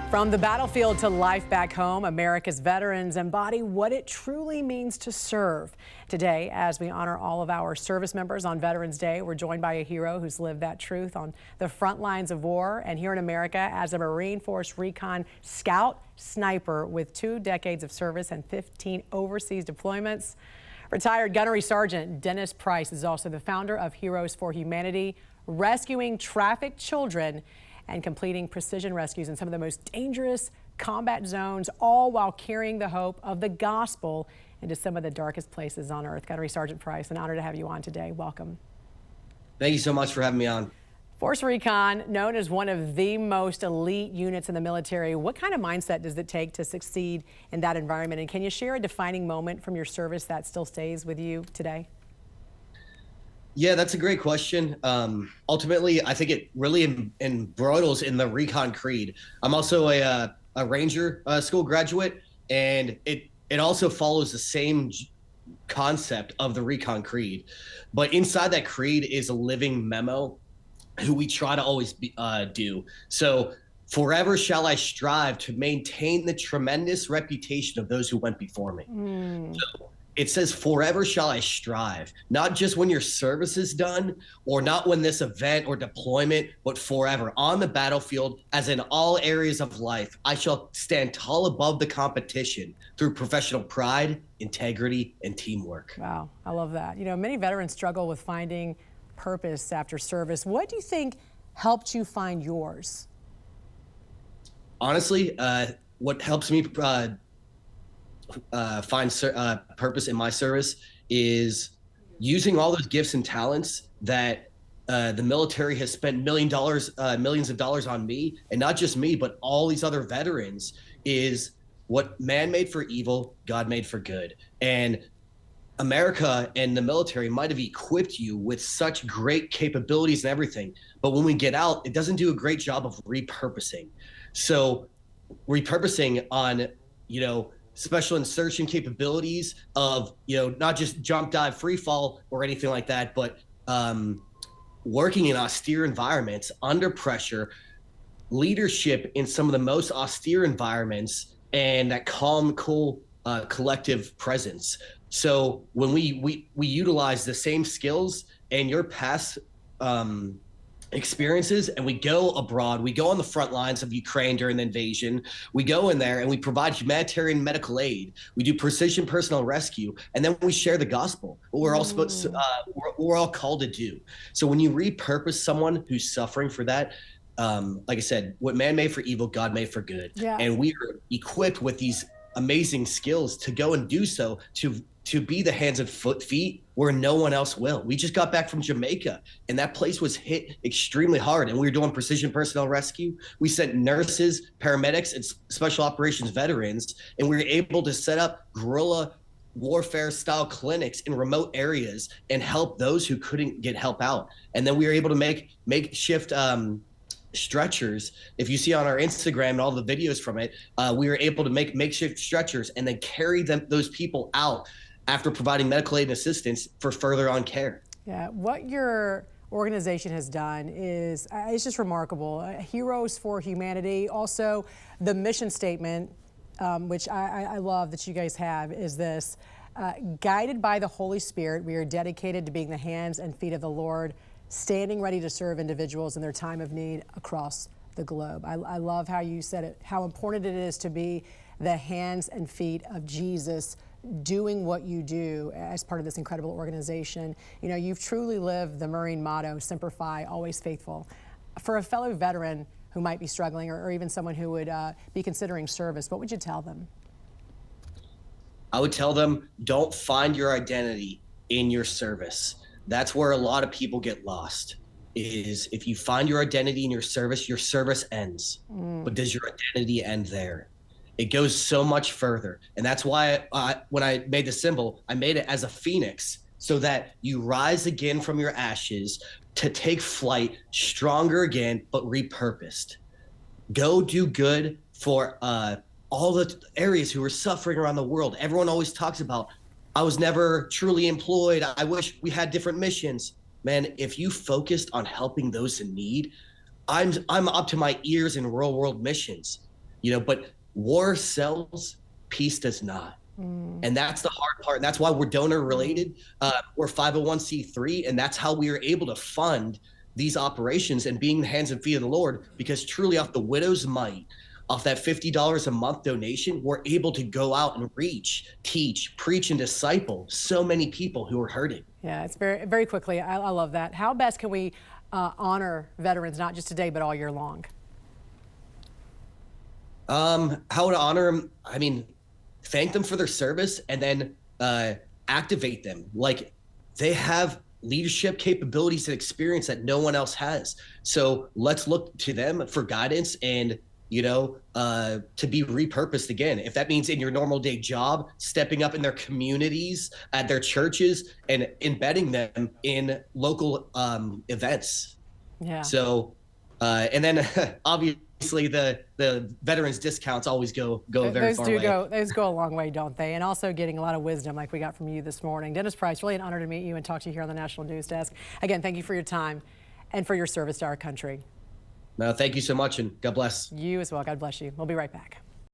From the battlefield to life back home, America's veterans embody what it truly means to serve. Today, as we honor all of our service members on Veterans Day, we're joined by a hero who's lived that truth on the front lines of war and here in America as a Marine Force Recon scout sniper with 2 decades of service and 15 overseas deployments. Retired Gunnery Sgt. Dennis Price is also the founder of Heroes for Humanity, rescuing trafficked children and completing precision rescues in some of the most dangerous combat zones, all while carrying the hope of the gospel into some of the darkest places on earth. Gunnery Sgt. Price, an honor to have you on today. Welcome. Thank you so much for having me on. Force Recon, known as one of the most elite units in the military. What kind of mindset does it take to succeed in that environment? And can you share a defining moment from your service that still stays with you today? Yeah, that's a great question. Ultimately, I think it really embroils in the Recon Creed. I'm also a Ranger school graduate, and it also follows the same concept of the Recon Creed. But inside that creed is a living memo who we try to always do. So, forever shall I strive to maintain the tremendous reputation of those who went before me. So, it says, forever shall I strive, not just when your service is done or not when this event or deployment, but forever on the battlefield, as in all areas of life, I shall stand tall above the competition through professional pride, integrity, and teamwork. Wow, I love that. You know, many veterans struggle with finding purpose after service. What do you think helped you find yours? Honestly, what helps me find purpose in my service is using all those gifts and talents that the military has spent millions of dollars on me, and not just me, but all these other veterans, is what man made for evil, God made for good. And America and the military might have equipped you with such great capabilities and everything, but when we get out, it doesn't do a great job of repurposing. So repurposing on, special insertion capabilities of, not just jump, dive, free fall or anything like that, but working in austere environments under pressure, leadership in some of the most austere environments, and that calm, cool, collective presence. So when we utilize the same skills and your past experiences, and we go abroad, we go on the front lines of Ukraine during the invasion, we go in there and we provide humanitarian medical aid, we do precision personnel rescue, and then we share the gospel, what we're all supposed to, we're all called to do. So when you repurpose someone who's suffering for that, like I said, what man made for evil, God made for good. Yeah. And we are equipped with these amazing skills to go and do so, to be the hands and feet where no one else will. We just got back from Jamaica, and that place was hit extremely hard, and we were doing precision personnel rescue. We sent nurses, paramedics, and special operations veterans, and we were able to set up guerrilla warfare style clinics in remote areas and help those who couldn't get help out. And then we were able to make makeshift stretchers. If you see on our Instagram and all the videos from it, we were able to make makeshift stretchers and then carry those people out after providing medical aid and assistance for further on care. Yeah, what your organization has done is it's just remarkable. Heroes for Humanity. Also, the mission statement, which I love that you guys have, is this: guided by the Holy Spirit, we are dedicated to being the hands and feet of the Lord, standing ready to serve individuals in their time of need across the globe. I love how you said it, how important it is to be the hands and feet of Jesus, doing what you do as part of this incredible organization. You've truly lived the Marine motto, Semper Fi, always faithful. For a fellow veteran who might be struggling, or even someone who would be considering service, what would you tell them? I would tell them, don't find your identity in your service. That's where a lot of people get lost, is if you find your identity in your service ends. But does your identity end there? It goes so much further. And that's why when I made the symbol, I made it as a phoenix, so that you rise again from your ashes to take flight stronger again, but repurposed. Go do good for all the areas who are suffering around the world. Everyone always talks about, I was never truly employed, I wish we had different missions. Man, if you focused on helping those in need, I'm up to my ears in real world missions. but war sells, peace does not. And that's the hard part. And that's why we're donor related. We're 501c3, and that's how we are able to fund these operations and being the hands and feet of the Lord, because truly off the widow's mite, off that $50 a month donation, we're able to go out and reach, teach, preach, and disciple so many people who are hurting. Yeah, it's very, very quickly. I love that. How best can we honor veterans, not just today, but all year long? How to honor them? I mean, thank them for their service, and then activate them. Like, they have leadership capabilities and experience that no one else has. So let's look to them for guidance and, to be repurposed again. If that means in your normal day job, stepping up in their communities, at their churches, and embedding them in local events. Yeah. So, and then obviously the veterans discounts always go a very far way. Those go a long way, don't they? And also getting a lot of wisdom like we got from you this morning. Dennis Price, really an honor to meet you and talk to you here on the National News Desk. Again, thank you for your time and for your service to our country. No, thank you so much, and God bless. You as well. God bless you. We'll be right back.